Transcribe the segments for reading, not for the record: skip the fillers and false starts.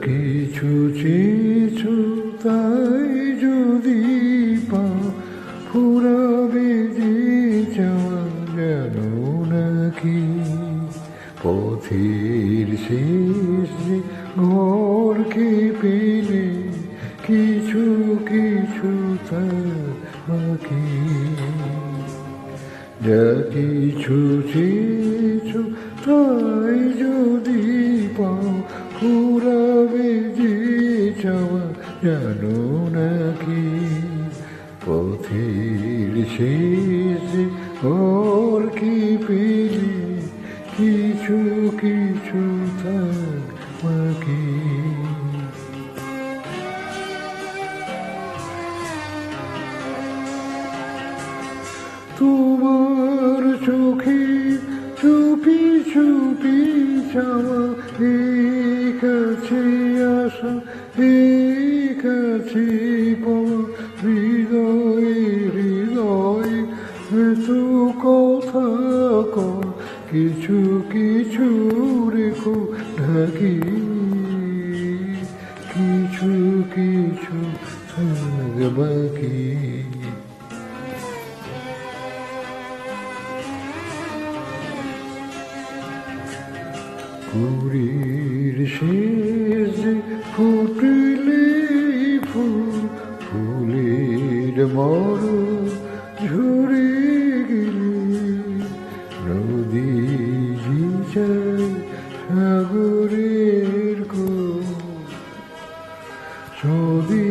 কিছু চেয়েছো তাই যদি পাও, ফুরাবে যে চাওয়া জানো নাকি? পথের শেষে ঘরকে পেলে কিছু কিছু বাকি। যা কিছু চেয়েছো তাই যদি পাও, ফুরাবে যে চাওয়া জানো নাকি? পথের শেষে ঘরকে পেলে কিছু কিছু বাকি। তোমার চোখে চুপি চুপি চাওয়া, এই কাছে আসা এই কাছে পাওয়া, হৃদয় হৃদয় এত কথা কর, কিছু কিছু রেখো ঢাকি। কিছু কিছু বাকি। পুরীর শেষে ফুটলে ফুল, ফুলের মরণ ঝরে গেলে নদী ভিজায় সাগরের কোল, নদী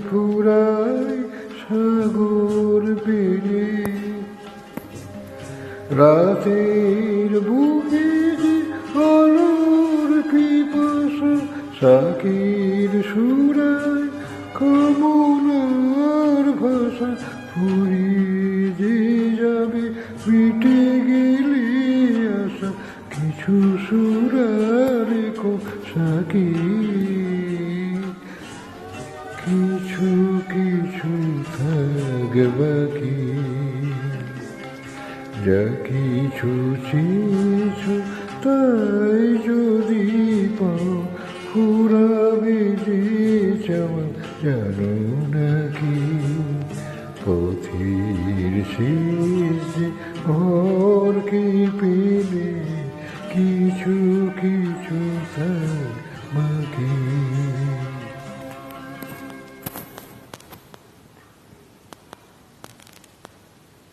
ফুরায় সাগর পেলে রাতের বুকে আলোর পিপাসা, সাকির সুরায় কামনার ভাষা, ফুরিয়ে যে যাবে মিটে গেলে আশা, কিছু সুরার সাকি। কিছু কিছু বাকি। যা কিছু চেয়েছো তাই যদি পাও, ফুরাবে যে চাওয়া জানো নাকি? পথের শেষে ঘরকে পেলে কিছু